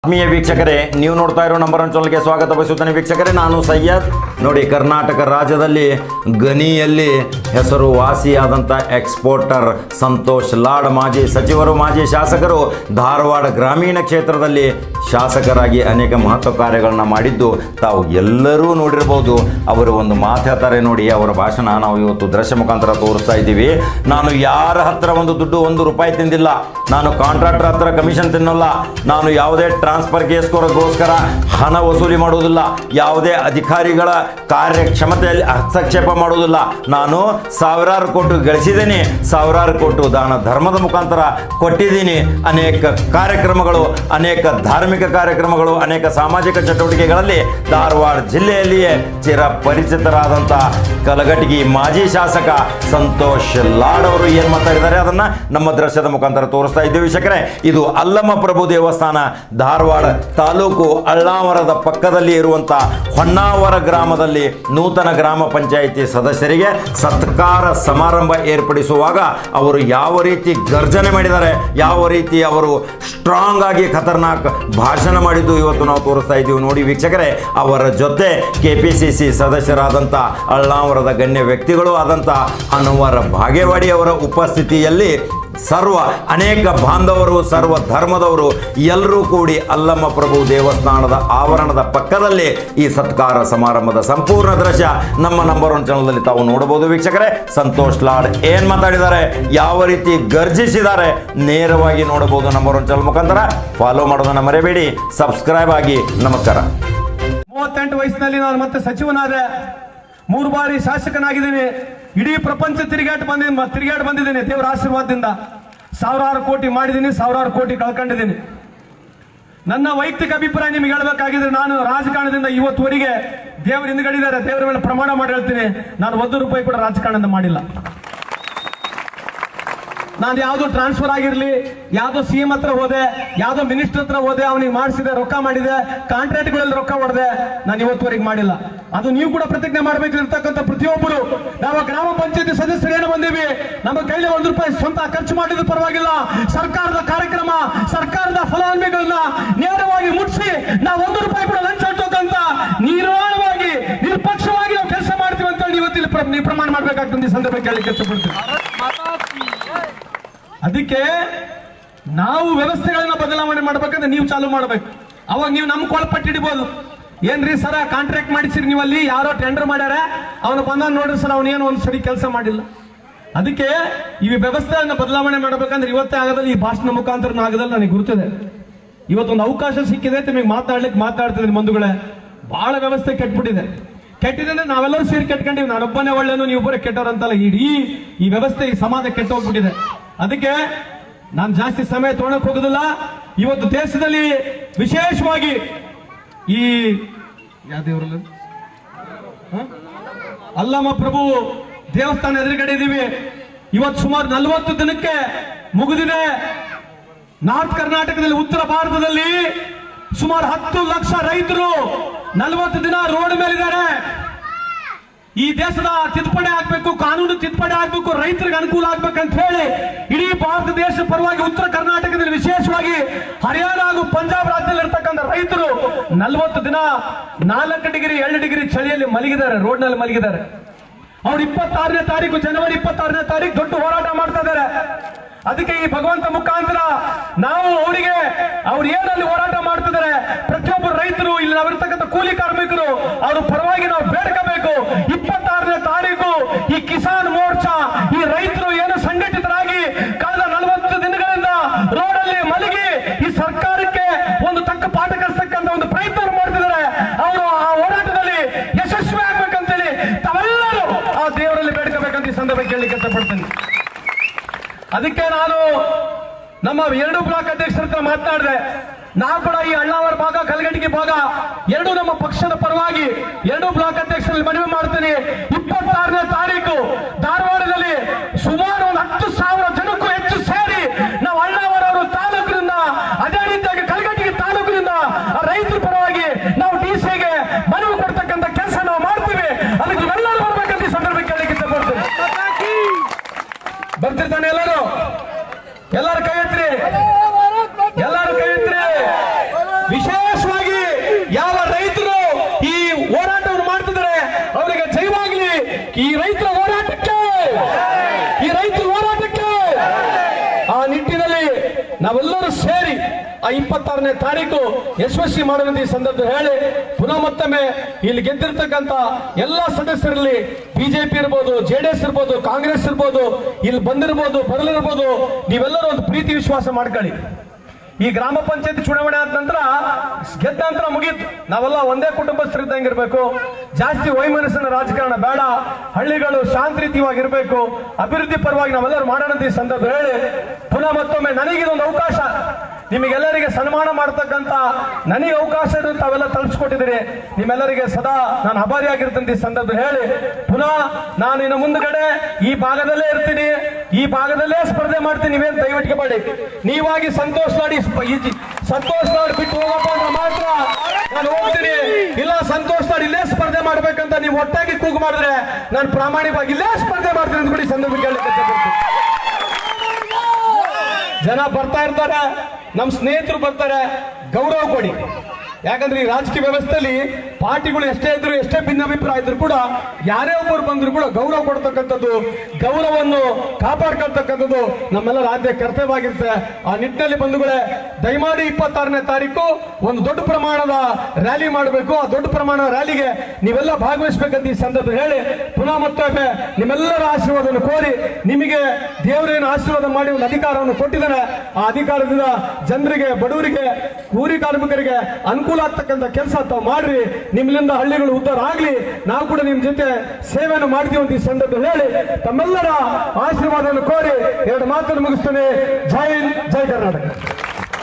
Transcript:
ಆತ್ಮೀಯ ವೀಕ್ಷಕರೇ, ನೀವು ನೋಡ್ತಾ ಇರೋ ನಂಬರ್ ಒನ್ ಚಾನಲ್ಗೆ ಸ್ವಾಗತ ಬಯಸುತ್ತೇನೆ. ವೀಕ್ಷಕರೇ, ನಾನು ಸೈಯದ್. ನೋಡಿ, ಕರ್ನಾಟಕ ರಾಜ್ಯದಲ್ಲಿ ಗನಿಯಲ್ಲಿ ಹೆಸರುವಾಸಿಯಾದಂಥ ಎಕ್ಸ್ಪೋರ್ಟರ್ ಸಂತೋಷ್ ಲಾಡ್, ಮಾಜಿ ಸಚಿವರು, ಮಾಜಿ ಶಾಸಕರು, ಧಾರವಾಡ ಗ್ರಾಮೀಣ ಕ್ಷೇತ್ರದಲ್ಲಿ ಶಾಸಕರಾಗಿ ಅನೇಕ ಮಹತ್ವ ಕಾರ್ಯಗಳನ್ನ ಮಾಡಿದ್ದು ತಾವು ಎಲ್ಲರೂ ನೋಡಿರ್ಬೋದು. ಅವರು ಒಂದು ಮಾತು ಹೇಳ್ತಾರೆ ನೋಡಿ, ಅವರ ಭಾಷಣ ನಾವು ಇವತ್ತು ದೃಶ್ಯ ಮುಖಾಂತರ ತೋರಿಸ್ತಾ ಇದ್ದೀವಿ. ನಾನು ಯಾರ ಹತ್ರ ಒಂದು ದುಡ್ಡು ₹1 ತಿಂದಿಲ್ಲ, ನಾನು ಕಾಂಟ್ರಾಕ್ಟರ್ ಹತ್ರ ಕಮಿಷನ್ ತಿನ್ನಲ್ಲ, ನಾನು ಯಾವುದೇ ಟ್ರಾನ್ಸ್ಫರ್ ಕೇಸ್ಗೋಸ್ಕರ ಹಣ ವಸೂಲಿ ಮಾಡುವುದಿಲ್ಲ, ಯಾವುದೇ ಅಧಿಕಾರಿಗಳ ಕಾರ್ಯಕ್ಷಮತೆಯಲ್ಲಿ ಹಸ್ತಕ್ಷೇಪ ಮಾಡುವುದಿಲ್ಲ. ನಾನು ಸಾವಿರಾರು ಕೋಟಿ ಗಳಿಸಿದ್ದೀನಿ, ಸಾವಿರಾರು ಕೋಟಿ ದಾನ ಧರ್ಮದ ಮುಖಾಂತರ ಕೊಟ್ಟಿದ್ದೀನಿ. ಅನೇಕ ಕಾರ್ಯಕ್ರಮಗಳು, ಅನೇಕ ಧಾರ್ಮಿಕ ಕಾರ್ಯಕ್ರಮಗಳು, ಅನೇಕ ಸಾಮಾಜಿಕ ಚಟುವಟಿಕೆಗಳಲ್ಲಿ ಧಾರವಾಡ ಜಿಲ್ಲೆಯಲ್ಲಿಯೇ ಚಿರಪರಿಚಿತರಾದಂಥ ಕಲಘಟಗಿ ಮಾಜಿ ಶಾಸಕ ಸಂತೋಷ್ ಲಾಡ್ ಅವರು ಏನು ಮಾತಾಡಿದ್ದಾರೆ ಅದನ್ನು ನಮ್ಮ ದೃಶ್ಯದ ಮುಖಾಂತರ ತೋರಿಸ್ತಾ ಇದ್ದೀವಿ. ವೀಕ್ಷಕರೇ, ಇದು ಅಲ್ಲಮ್ಮ ಪ್ರಭು ದೇವಸ್ಥಾನ, ಧಾರವಾಡ ತಾಲೂಕು ಅಳ್ಳಾವರದ ಪಕ್ಕದಲ್ಲಿ ಇರುವಂಥ ಹೊನ್ನಾವರ ಗ್ರಾಮದಲ್ಲಿ ನೂತನ ಗ್ರಾಮ ಪಂಚಾಯಿತಿ ಸದಸ್ಯರಿಗೆ ಸತ್ಕಾರ ಸಮಾರಂಭ ಏರ್ಪಡಿಸುವಾಗ ಅವರು ಯಾವ ರೀತಿ ಗರ್ಜನೆ ಮಾಡಿದ್ದಾರೆ, ಯಾವ ರೀತಿ ಅವರು ಸ್ಟ್ರಾಂಗ್ ಆಗಿ ಖತರ್ನಾಕ್ ಭಾಷಣ ಮಾಡಿದ್ದು ಇವತ್ತು ನಾವು ತೋರಿಸ್ತಾ ಇದ್ದೀವಿ. ನೋಡಿ ವೀಕ್ಷಕರೇ, ಅವರ ಜೊತೆ KPCC ಸದಸ್ಯರಾದಂಥ ಅಳ್ಳಾವರದ ಗಣ್ಯ ವ್ಯಕ್ತಿಗಳು ಆದಂಥ ಅನ್ವರ್ ಭಾಗೇವಾಡಿ ಅವರ ಉಪಸ್ಥಿತಿಯಲ್ಲಿ ಅನೇಕ ಬಾಂಧವರು, ಸರ್ವ ಧರ್ಮದವರು ಎಲ್ಲರೂ ಕೂಡಿ ಅಲ್ಲಮ್ಮ ಪ್ರಭು ದೇವಸ್ಥಾನದ ಆವರಣದ ಪಕ್ಕದಲ್ಲಿ ಈ ಸತ್ಕಾರ ಸಮಾರಂಭದ ಸಂಪೂರ್ಣ ದೃಶ್ಯ ನಮ್ಮ ನಂಬರ್ ಒನ್ ಚಾನಲ್ನಲ್ಲಿ ತಾವು ನೋಡಬಹುದು. ವೀಕ್ಷಕರೇ, ಸಂತೋಷ್ ಲಾಡ್ ಏನ್ ಮಾತಾಡಿದ್ದಾರೆ, ಯಾವ ರೀತಿ ಗರ್ಜಿಸಿದ್ದಾರೆ, ನೇರವಾಗಿ ನೋಡಬಹುದು ನಂಬರ್ ಒನ್ ಚಾನಲ್ ಮುಖಾಂತರ. ಫಾಲೋ ಮಾಡೋದನ್ನ ಮರೆಯಬೇಡಿ, ಸಬ್ಸ್ಕ್ರೈಬ್ ಆಗಿ. ನಮಸ್ಕಾರ. 38 ವಯಸ್ಸಿನಲ್ಲಿ ನಾನು ಮತ್ತೆ ಸಚಿವನಾದೆ, 3 ಬಾರಿ ಶಾಸಕನಾಗಿದ್ದೀನಿ, ಇಡೀ ಪ್ರಪಂಚ ತಿರುಗಾಟ ಬಂದಿದ್ದೀನಿ. ದೇವರ ಆಶೀರ್ವಾದದಿಂದ ಸಾವಿರಾರು ಕೋಟಿ ಮಾಡಿದ್ದೀನಿ, ಸಾವಿರಾರು ಕೋಟಿ ಕಳ್ಕೊಂಡಿದ್ದೀನಿ. ನನ್ನ ವೈಯಕ್ತಿಕ ಅಭಿಪ್ರಾಯ ನಿಮ್ಗೆ ಹೇಳ್ಬೇಕಾಗಿದ್ರೆ, ನಾನು ರಾಜಕಾರಣದಿಂದ ಇವತ್ತುವರೆಗೆ ದೇವರ ಹಿಂದ್ಗಡಿದ್ದಾರೆ, ದೇವರ ಮೇಲೆ ಪ್ರಮಾಣ ಮಾಡಿ ಹೇಳ್ತೀನಿ, ನಾನು ₹1 ಕೂಡ ರಾಜಕಾರಣದಿಂದ ಮಾಡಿಲ್ಲ. ನಾನು ಯಾವ್ದು ಟ್ರಾನ್ಸ್ಫರ್ ಆಗಿರ್ಲಿ, ಯಾವ್ದೋ CM ಹತ್ರ ಹೋದೆ, ಯಾವ್ದೋ ಮಿನಿಸ್ಟರ್ ಹತ್ರ ಹೋದೆ, ಅವನಿಗೆ ಮಾಡಿಸಿದೆ, ರೊಕ್ಕ ಮಾಡಿದೆ, ಕಾಂಟ್ರಾಕ್ಟ್ಗಳಲ್ಲಿ ರೊಕ್ಕ ಹೊಡೆದೆ, ನಾನು ಇವತ್ತುವರೆಗೆ ಮಾಡಿಲ್ಲ. ಅದು ನೀವು ಕೂಡ ಪ್ರತಿಜ್ಞೆ ಮಾಡಬೇಕಿರ್ತಕ್ಕಂಥ ಪ್ರತಿಯೊಬ್ಬರು. ನಾವು ಗ್ರಾಮ ಪಂಚಾಯತಿ ಸದಸ್ಯರು ಏನು ಬಂದೀವಿ, ನಮ್ಮ ಕೈಲಿ ₹1 ಸ್ವಂತ ಖರ್ಚು ಮಾಡಿದ್ರು ಪರವಾಗಿಲ್ಲ, ಸರ್ಕಾರದ ಕಾರ್ಯಕ್ರಮ, ಸರ್ಕಾರದ ಫಲಾನುಭವಿಗಳನ್ನ ನೇರವಾಗಿ ಮುಟ್ಟಿಸಿ ನಾವು ₹1 ಕೂಡ ಲಂಚ ಇಟ್ಟೋಕಂತ ನಿರ್ವಾಣವಾಗಿ ನಿಷ್ಪಕ್ಷವಾಗಿ ನಾವು ಕೆಲಸ ಮಾಡ್ತೀವಿ ಅಂತ ಇವತ್ತಿಲ್ಲಿ ನೀವು ಪ್ರಮಾಣ ಮಾಡ್ಬೇಕಾಗ್ತದೆ. ಈ ಸಂದರ್ಭ ಕೇಳಲಿಕ್ಕೆ ಇಷ್ಟಪಡ್ತೀವಿ. ಅದಕ್ಕೆ ನಾವು ವ್ಯವಸ್ಥೆಗಳನ್ನ ಬದಲಾವಣೆ ಮಾಡ್ಬೇಕಂದ್ರೆ ನೀವು ಚಾಲು ಮಾಡ್ಬೇಕು. ಅವಾಗ ನೀವು ನಮ್ ಕೊಳಪಟ್ಟು ಹಿಡಿಬಹುದು. ಏನ್ರಿ ಸರ ಕಾಂಟ್ರಾಕ್ಟ್ ಮಾಡಿಸಿರಿ, ನೀವು ಅಲ್ಲಿ ಯಾರೋ ಟೆಂಡರ್ ಮಾಡ್ಯಾರ, ಅವನು ಬಂದ ನೋಡ್ರಿ ಸರ್, ಅವನೇನು ಒಂದು ಸರಿ ಕೆಲಸ ಮಾಡಿಲ್ಲ. ಅದಕ್ಕೆ ಈ ವ್ಯವಸ್ಥೆಯನ್ನ ಬದಲಾವಣೆ ಮಾಡ್ಬೇಕಂದ್ರೆ ಇವತ್ತೇ ಆಗೋದಲ್ಲಿ, ಈ ಭಾಷಣ ಮುಖಾಂತರ ಆಗೋದಲ್ಲಿ ನನಗೆ ಗುರುತಿದೆ. ಇವತ್ತೊಂದು ಅವಕಾಶ ಸಿಕ್ಕಿದೆ, ನಿಮಗೆ ಮಾತಾಡ್ತಿದ್ದೀನಿ ಬಂಧುಗಳೇ. ಬಹಳ ವ್ಯವಸ್ಥೆ ಕೆಟ್ಬಿಟ್ಟಿದೆ ಅಂದ್ರೆ ನಾವೆಲ್ಲರೂ ಸೇರಿ ಕೆಟ್ಕೊಂಡಿವಿ. ನಾನೊಬ್ಬನೇ ಒಳ್ಳೆನು, ನೀವೊಬ್ಬರೇ ಕೆಟ್ಟವ್ರಂತಲ್ಲ, ಇಡೀ ಈ ವ್ಯವಸ್ಥೆ, ಈ ಸಮಾಜ ಕೆಟ್ಟೋಗ್ಬಿಟ್ಟಿದೆ. ಅದಕ್ಕೆ ನಾನು ಜಾಸ್ತಿ ಸಮಯ ತೊಗೊಳಕ್ ಹೋಗುದಿಲ್ಲ. ಇವತ್ತು ದೇಶದಲ್ಲಿ ವಿಶೇಷವಾಗಿ ಈ ಯಾವ್ದೇವ್ರಲ್ಲ ಅಲ್ಲಮ್ಮ ಪ್ರಭು ದೇವಸ್ಥಾನ ಎದುರುಗಡೆ ಇದೀವಿ. ಇವತ್ತು ಸುಮಾರು 40 ದಿನಕ್ಕೆ ಮುಗಿದಿದೆ. ನಾರ್ತ್ ಕರ್ನಾಟಕದಲ್ಲಿ, ಉತ್ತರ ಭಾರತದಲ್ಲಿ ಸುಮಾರು 10 ಲಕ್ಷ ರೈತರು 40 ದಿನ ರೋಡ್ ಮೇಲಿದ್ದಾರೆ. ಈ ದೇಶದ ತಿದ್ದುಪಡಿ ಆಗ್ಬೇಕು, ಕಾನೂನು ತಿದ್ದುಪಡಿ ಆಗ್ಬೇಕು, ರೈತರಿಗೆ ಅನುಕೂಲ ಆಗ್ಬೇಕಂತ ಹೇಳಿ ಇಡೀ ಭಾರತ ದೇಶ ಪರವಾಗಿ ಉತ್ತರ ಕರ್ನಾಟಕದಲ್ಲಿ, ವಿಶೇಷವಾಗಿ ಹರಿಯಾಣ ಹಾಗೂ ಪಂಜಾಬ್ ರಾಜ್ಯದಲ್ಲಿ ಇರ್ತಕ್ಕಂಥ ರೈತರು 40 ದಿನ 4 ಡಿಗ್ರಿ 2 ಡಿಗ್ರಿ ಚಳಿಯಲ್ಲಿ ಮಲಗಿದ್ದಾರೆ, ರೋಡ್ ನಲ್ಲಿ ಮಲಗಿದ್ದಾರೆ. ಅವ್ರು 26ನೇ ತಾರೀಕು, ಜನವರಿ 26ನೇ ತಾರೀಕು ದೊಡ್ಡ ಹೋರಾಟ ಮಾಡ್ತಾ ಇದ್ದಾರೆ. ಅದಕ್ಕೆ ಈ ಭಗವಂತ ಮುಖಾಂತರ ನಾವು ಅವರಿಗೆ, ಅವ್ರು ಏನಲ್ಲಿ ಹೋರಾಟ ಮಾಡ್ತಿದ್ದಾರೆ, ಪ್ರತಿಯೊಬ್ಬರು ರೈತರು, ಇಲ್ಲಿ ನಾವಿರ್ತಕ್ಕಂಥ ಕೂಲಿ ಕಾರ್ಮಿಕರು, ಅವ್ರ ಪರವಾಗಿ ನಾವು ಬೇಡ್ಕೋಬೇಕು. 26ನೇ ತಾರೀಕು ಈ ಕಿಸಾನ್ ಮೋರ್ಚಾ, ಈ ರೈತರು ಏನು ಸಂಘಟಿತರಾಗಿ ಕಳೆದ 40 ದಿನಗಳಿಂದ ರೋಡಲ್ಲಿ ಮಲಗಿ ಈ ಸರ್ಕಾರಕ್ಕೆ ಒಂದು ತಕ್ಕ ಪಾಠ ಕಲಿಸ್ತಕ್ಕಂಥ ಒಂದು ಪ್ರಯತ್ನ ಮಾಡ್ತಿದ್ದಾರೆ. ಅವರು ಆ ಹೋರಾಟದಲ್ಲಿ ಯಶಸ್ವಿ ಆಗ್ಬೇಕಂತೇಳಿ ತಾವೆಲ್ಲರೂ ಆ ದೇವರಲ್ಲಿ ಬೇಡ್ಕೋಬೇಕಂತ ಈ ಸಂದರ್ಭ ಕೇಳಲಿಕ್ಕೆ ಇಷ್ಟಪಡ್ತೀನಿ. ಅದಕ್ಕೆ ನಾನು ನಮ್ಮ 2 ಬ್ಲಾಕ್ ಅಧ್ಯಕ್ಷರ ಹತ್ರ ಮಾತನಾಡಿದೆ. ನಾವು ಕೂಡ ಈ ಅಳ್ಳಾವರ ಭಾಗ, ಕಲಘಟಗಿ ಭಾಗ ಎರಡು ನಮ್ಮ ಪಕ್ಷದ ಪರವಾಗಿ 2 ಬ್ಲಾಕ್ ಅಧ್ಯಕ್ಷರಲ್ಲಿ ಮನವಿ ಮಾಡ್ತೀನಿ. 26ನೇ ತಾರೀಕು ಧಾರವಾಡದಲ್ಲಿ ಸುಮಾರು 10,000 ಜನಕ್ಕೂ ಹೆಚ್ಚು ಸೇರಿ ನಾವು ಅಳ್ಳಾವರ ತಾಲೂಕಿನಿಂದ, ಅದೇ ರೀತಿಯಾಗಿ ಕಲಘಟಗಿ ತಾಲೂಕಿನಿಂದ ರೈತರ ಪರವಾಗಿ ನಾವು DC-ಗೆ ಮನವಿ ಕೊಡ್ತಕ್ಕಂಥ ಕೆಲಸ ನಾವು ಮಾಡ್ತೀವಿ. ಅದಕ್ಕೆ ಎಲ್ಲರೂ ಬರ್ಬೇಕಂತ ಈ ಸಂದರ್ಭ ಕೇಳಲಿಕ್ಕೆ ಇಷ್ಟಪಡ್ತೀನಿ. ಬರ್ತಿರ್ತಾನೆ ಎಲ್ಲರೂ ಕೈ ಎತ್ತಿರಿ, ಎಲ್ಲರೂ ಕೈ ಎತ್ತಿರಿ. ವಿಶೇಷವಾಗಿ ಯಾವ ರೈತರು ಈ ಹೋರಾಟವನ್ನು ಮಾಡ್ತಿದ್ದಾರೆ ಅವರಿಗೆ ಜಯವಾಗಲಿ. ಈ ರೈತರ ಹೋರಾಟಕ್ಕೆ, ಈ ರೈತರ ಹೋರಾಟಕ್ಕೆ ಆ ನಿಟ್ಟಿನಲ್ಲಿ ನಾವೆಲ್ಲರೂ ಸೇರಿ ಆ 26ನೇ ತಾರೀಕು ಯಶಸ್ವಿ ಮಾಡುವಂತ ಈ ಸಂದರ್ಭ ಹೇಳಿ ಪುನಃ ಮತ್ತೊಮ್ಮೆ ಇಲ್ಲಿ ಗೆದ್ದಿರ್ತಕ್ಕಂಥ ಎಲ್ಲಾ ಸದಸ್ಯರಲ್ಲಿ ಬಿಜೆಪಿ ಇರ್ಬೋದು, ಜೆಡಿಎಸ್ ಇರ್ಬೋದು, ಕಾಂಗ್ರೆಸ್ ಇರ್ಬೋದು, ಇಲ್ಲಿ ಬಂದಿರ್ಬೋದು, ಬರಲಿರ್ಬೋದು, ನೀವೆಲ್ಲರೂ ಒಂದು ಪ್ರೀತಿ ವಿಶ್ವಾಸ ಮಾಡ್ಕೊಳ್ಳಿ. ಈ ಗ್ರಾಮ ಪಂಚಾಯತ್ ಚುನಾವಣೆ ಆದ ನಂತರ ಗೆದ್ದ ನಂತರ ಮುಗೀತು. ನಾವೆಲ್ಲ ಒಂದೇ ಕುಟುಂಬಸ್ಥರಿದ್ದಂಗಿರ್ಬೇಕು. ಜಾಸ್ತಿ ವೈಮನಸ್ಸಿನ ರಾಜಕಾರಣ ಬೇಡ. ಹಳ್ಳಿಗಳು ಶಾಂತಿಯುತವಾಗಿರ್ಬೇಕು. ಅಭಿವೃದ್ಧಿ ಪರವಾಗಿ ನಾವೆಲ್ಲರೂ ಮಾಡೋಣ ಈ ಸಂದರ್ಭ ಹೇಳಿ ಪುನಃ ಮತ್ತೊಮ್ಮೆ ನನಗಿದೊಂದು ಅವಕಾಶ, ನಿಮಗೆಲ್ಲರಿಗೆ ಸನ್ಮಾನ ಮಾಡತಕ್ಕಂತ ನನಗೆ ಅವಕಾಶ ತಾವೆಲ್ಲ ತಲುಪಿಸ್ಕೊಟ್ಟಿದ್ದೀರಿ. ನಿಮ್ಮೆಲ್ಲರಿಗೆ ಸದಾ ನಾನು ಆಭಾರಿಯಾಗಿರ್ತಂತ ಈ ಸಂದರ್ಭ ಹೇಳಿ ಪುನಃ ನಾನು ಇನ್ನು ಮುಂದ್ಗಡೆ ಈ ಭಾಗದಲ್ಲೇ ಇರ್ತೀನಿ, ಈ ಭಾಗದಲ್ಲೇ ಸ್ಪರ್ಧೆ ಮಾಡ್ತೀನಿ. ನೀವೇನು ದಯವಿಟ್ಟು ಮಾಡಿ ನೀವಾಗಿ ಸಂತೋಷ್ ಲಾಡ್ ಬಿಟ್ಟು ಹೋಗಪ್ಪ ಅಂದ್ರೆ ಮಾತ್ರ ನಾನು ಹೋಗ್ತೀನಿ. ಇಲ್ಲ ಸಂತೋಷ್ ಲಾಡ್ ಇಲ್ಲೇ ಸ್ಪರ್ಧೆ ಮಾಡ್ಬೇಕಂತ ನೀವು ಒಟ್ಟಾಗಿ ಕೂಗು ಮಾಡಿದ್ರೆ ನಾನು ಪ್ರಾಮಾಣಿಕವಾಗಿ ಇಲ್ಲೇ ಸ್ಪರ್ಧೆ ಮಾಡ್ತೀನಿ ಅಂತ ಕೂಡ ಈ ಸಂದರ್ಭ ಕೇಳಲಿಕ್ಕೆ ಜನ ಬರ್ತಾ ಇರ್ತಾರೆ, ನಮ್ಮ ಸ್ನೇಹಿತರು ಬರ್ತಾರೆ. ಗೌರವ ಕೊಡಿ. ಯಾಕಂದ್ರೆ ಈ ರಾಜಕೀಯ ವ್ಯವಸ್ಥೆಯಲ್ಲಿ ಪಾರ್ಟಿಗಳು ಎಷ್ಟೇ ಇದ್ರು, ಎಷ್ಟೇ ಭಿನ್ನಾಭಿಪ್ರಾಯ ಇದ್ರು ಕೂಡ ಯಾರೇ ಒಬ್ಬರು ಬಂದ್ರು ಕೂಡ ಗೌರವ ಕೊಡ್ತಕ್ಕಂಥದ್ದು, ಗೌರವವನ್ನು ಕಾಪಾಡ್ಕೊಳ್ತಕ್ಕಂಥದ್ದು ನಮ್ಮೆಲ್ಲರ ಆದ್ಯ ಕರ್ತವ್ಯವಾಗಿರುತ್ತೆ. ಆ ನಿಟ್ಟಿನಲ್ಲಿ ಬಂಧುಗಳೇ ದಯಮಾಡಿ 26ನೇ ತಾರೀಕು ಒಂದು ದೊಡ್ಡ ಪ್ರಮಾಣದ ರ್ಯಾಲಿ ಮಾಡಬೇಕು. ಆ ದೊಡ್ಡ ಪ್ರಮಾಣದ ರ್ಯಾಲಿಗೆ ನೀವೆಲ್ಲ ಭಾಗವಹಿಸಬೇಕಂತ ಈ ಸಂದರ್ಭ ಹೇಳಿ ಪುನಃ ಮತ್ತೊಮ್ಮೆ ನಿಮ್ಮೆಲ್ಲರ ಆಶೀರ್ವಾದವನ್ನು ಕೋರಿ, ನಿಮಗೆ ದೇವರೇನು ಆಶೀರ್ವಾದ ಮಾಡಿ ಒಂದು ಅಧಿಕಾರವನ್ನು ಕೊಟ್ಟಿದ್ದಾನೆ, ಆ ಅಧಿಕಾರದಿಂದ ಜನರಿಗೆ, ಬಡವರಿಗೆ, ಕೂಲಿ ಕಾರ್ಮಿಕರಿಗೆ ಅನುಕೂಲ ಆಗ್ತಕ್ಕಂಥ ಕೆಲಸ ತಾವು ಮಾಡ್ರಿ. ನಿಮ್ಮಿಂದ ಹಳ್ಳಿಗಳು ಉದ್ಧಾರ ಆಗ್ಲಿ. ನಾವು ಕೂಡ ನಿಮ್ ಜೊತೆ ಸೇವೆಯನ್ನು ಮಾಡ್ತೀವಿ ಅಂತ ಈ ಸಂದರ್ಭ ಹೇಳಿ ತಮ್ಮೆಲ್ಲರ ಆಶೀರ್ವಾದವನ್ನು ಕೋರಿ ಎರಡು ಮಾತನ್ನು ಮುಗಿಸ್ತೇನೆ. ಜೈ ಹಿಂದ್, ಜೈ ಕರ್ನಾಟಕ.